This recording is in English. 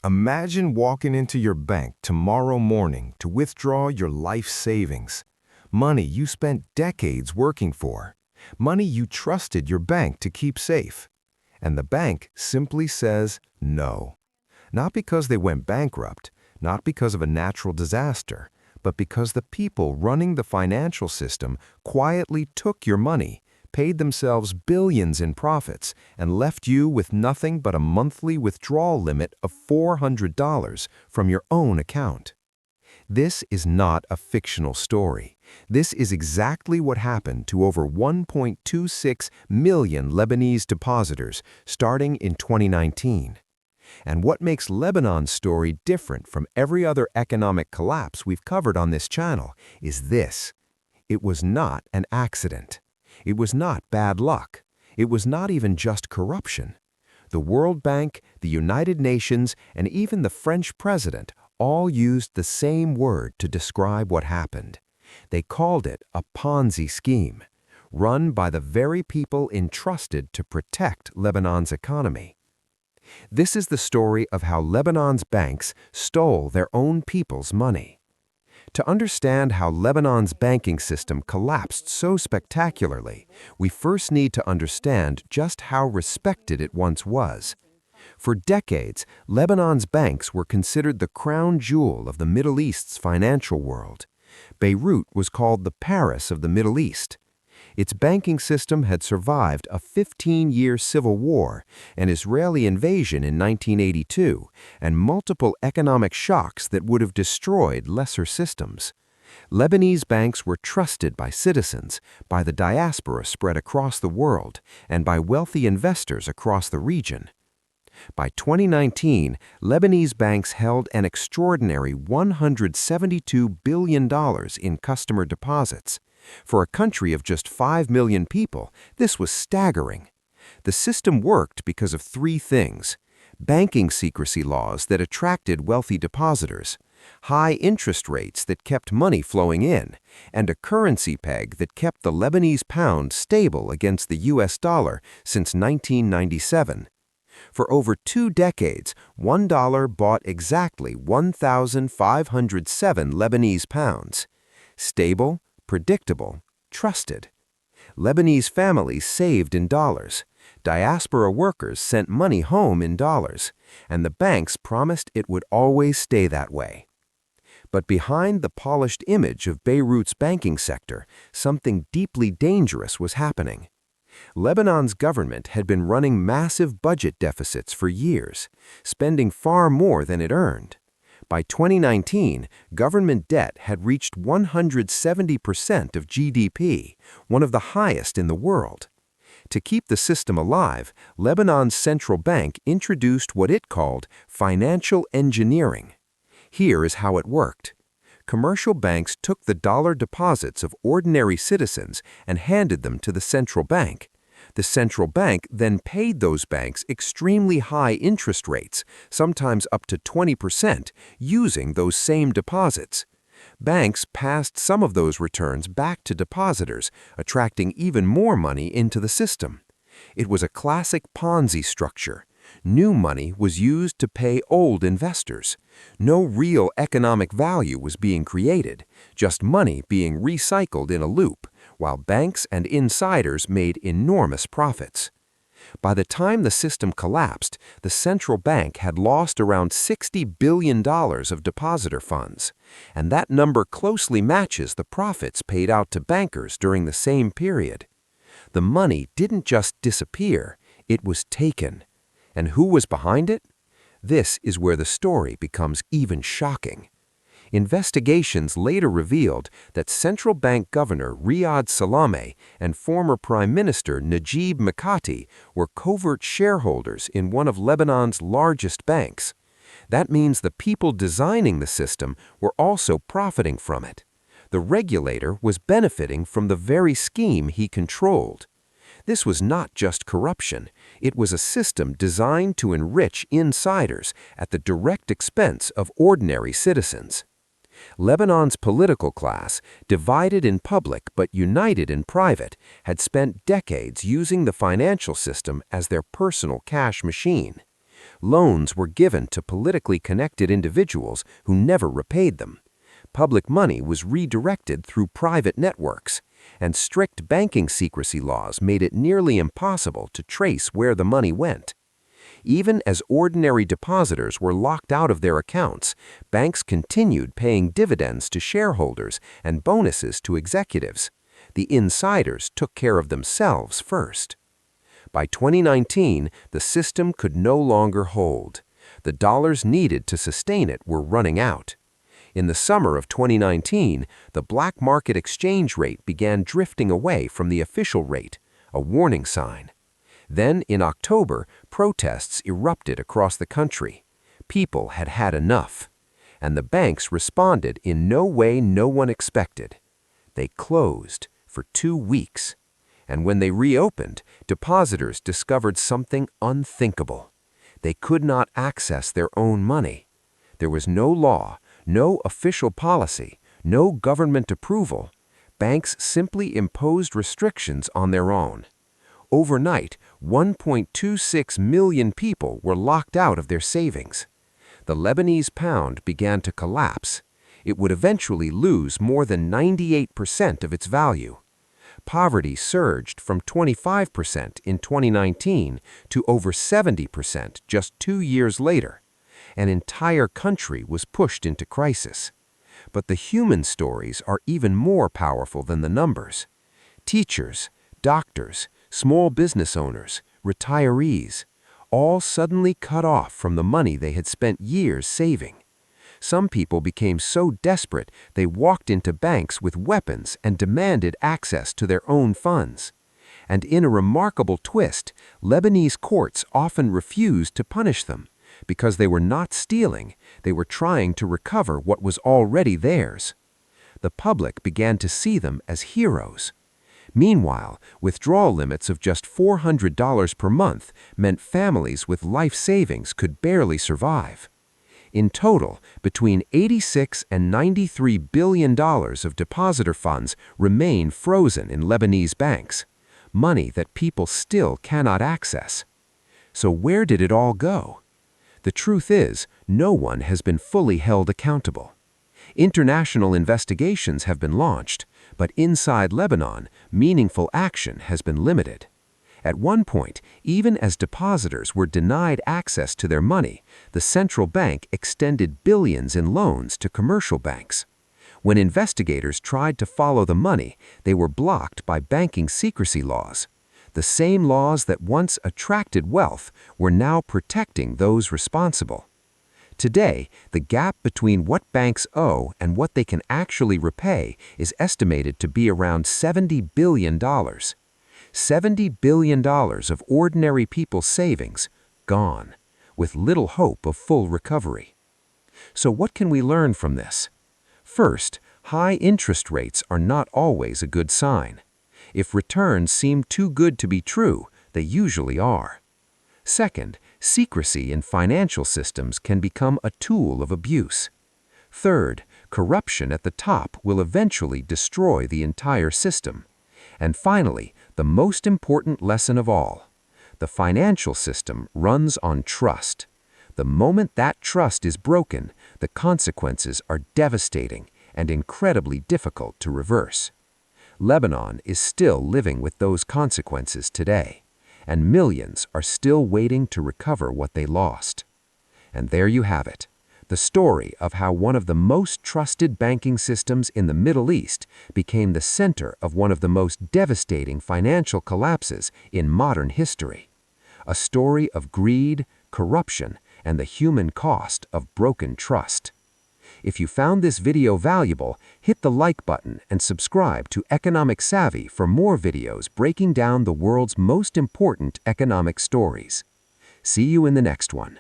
Imagine walking into your bank tomorrow morning to withdraw your life savings. Money you spent decades working for. Money you trusted your bank to keep safe. And the bank simply says no. Not because they went bankrupt, not because of a natural disaster, but because the people running the financial system quietly took your money, paid themselves billions in profits, and left you with nothing but a monthly withdrawal limit of $400 from your own account. This is not a fictional story. This is exactly what happened to over 1.26 million Lebanese depositors starting in 2019. And what makes Lebanon's story different from every other economic collapse we've covered on this channel is this. It was not an accident. It was not bad luck. It was not even just corruption. The World Bank, the United Nations, and even the French president all used the same word to describe what happened. They called it a Ponzi scheme, run by the very people entrusted to protect Lebanon's economy. This is the story of how Lebanon's banks stole their own people's money. To understand how Lebanon's banking system collapsed so spectacularly, we first need to understand just how respected it once was. For decades, Lebanon's banks were considered the crown jewel of the Middle East's financial world. Beirut was called the Paris of the Middle East. Its banking system had survived a 15-year civil war, an Israeli invasion in 1982, and multiple economic shocks that would have destroyed lesser systems. Lebanese banks were trusted by citizens, by the diaspora spread across the world, and by wealthy investors across the region. By 2019, Lebanese banks held an extraordinary $172 billion in customer deposits. For a country of just 5 million people, this was staggering. The system worked because of three things: banking secrecy laws that attracted wealthy depositors, high interest rates that kept money flowing in, and a currency peg that kept the Lebanese pound stable against the US dollar since 1997. For over 2 decades, $1 bought exactly 1,507 Lebanese pounds. Stable, predictable, trusted. Lebanese families saved in dollars. Diaspora workers sent money home in dollars, and the banks promised it would always stay that way. But behind the polished image of Beirut's banking sector, something deeply dangerous was happening. Lebanon's government had been running massive budget deficits for years, spending far more than it earned. By 2019, government debt had reached 170% of GDP, one of the highest in the world. To keep the system alive, Lebanon's central bank introduced what it called financial engineering. Here is how it worked. Commercial banks took the dollar deposits of ordinary citizens and handed them to the central bank. The central bank then paid those banks extremely high interest rates, sometimes up to 20%, using those same deposits. Banks passed some of those returns back to depositors, attracting even more money into the system. It was a classic Ponzi structure. New money was used to pay old investors. No real economic value was being created, just money being recycled in a loop, while banks and insiders made enormous profits. By the time the system collapsed, the central bank had lost around $60 billion of depositor funds, and that number closely matches the profits paid out to bankers during the same period. The money didn't just disappear, it was taken. And who was behind it? This is where the story becomes even shocking. Investigations later revealed that central bank governor Riyad Salameh and former Prime Minister Najib Mikati were covert shareholders in one of Lebanon's largest banks. That means the people designing the system were also profiting from it. The regulator was benefiting from the very scheme he controlled. This was not just corruption. It was a system designed to enrich insiders at the direct expense of ordinary citizens. Lebanon's political class, divided in public but united in private, had spent decades using the financial system as their personal cash machine. Loans were given to politically connected individuals who never repaid them. Public money was redirected through private networks, and strict banking secrecy laws made it nearly impossible to trace where the money went. Even as ordinary depositors were locked out of their accounts, banks continued paying dividends to shareholders and bonuses to executives. The insiders took care of themselves first. By 2019, the system could no longer hold. The dollars needed to sustain it were running out. In the summer of 2019, the black market exchange rate began drifting away from the official rate, a warning sign. Then, in October, protests erupted across the country. People had had enough. And the banks responded in no way no one expected. They closed for 2 weeks. And when they reopened, depositors discovered something unthinkable. They could not access their own money. There was no law, no official policy, no government approval. Banks simply imposed restrictions on their own. Overnight, 1.26 million people were locked out of their savings. The Lebanese pound began to collapse. It would eventually lose more than 98% of its value. Poverty surged from 25% in 2019 to over 70% just 2 years later. An entire country was pushed into crisis. But the human stories are even more powerful than the numbers. Teachers, doctors, small business owners, retirees, all suddenly cut off from the money they had spent years saving. Some people became so desperate they walked into banks with weapons and demanded access to their own funds. And in a remarkable twist, Lebanese courts often refused to punish them because they were not stealing, they were trying to recover what was already theirs. The public began to see them as heroes. Meanwhile, withdrawal limits of just $400 per month meant families with life savings could barely survive. In total, between $86 and $93 billion of depositor funds remain frozen in Lebanese banks, money that people still cannot access. So where did it all go? The truth is, no one has been fully held accountable. International investigations have been launched, but inside Lebanon, meaningful action has been limited. At one point, even as depositors were denied access to their money, the central bank extended billions in loans to commercial banks. When investigators tried to follow the money, they were blocked by banking secrecy laws. The same laws that once attracted wealth were now protecting those responsible. Today, the gap between what banks owe and what they can actually repay is estimated to be around $70 billion. $70 billion of ordinary people's savings gone, with little hope of full recovery. So what can we learn from this? First, high interest rates are not always a good sign. If returns seem too good to be true, they usually are. Second, secrecy in financial systems can become a tool of abuse. Third, corruption at the top will eventually destroy the entire system. And finally, the most important lesson of all, the financial system runs on trust. The moment that trust is broken, the consequences are devastating and incredibly difficult to reverse. Lebanon is still living with those consequences today, and millions are still waiting to recover what they lost. And there you have it, the story of how one of the most trusted banking systems in the Middle East became the center of one of the most devastating financial collapses in modern history. A story of greed, corruption, and the human cost of broken trust. If you found this video valuable, hit the like button and subscribe to Economic Savvy for more videos breaking down the world's most important economic stories. See you in the next one.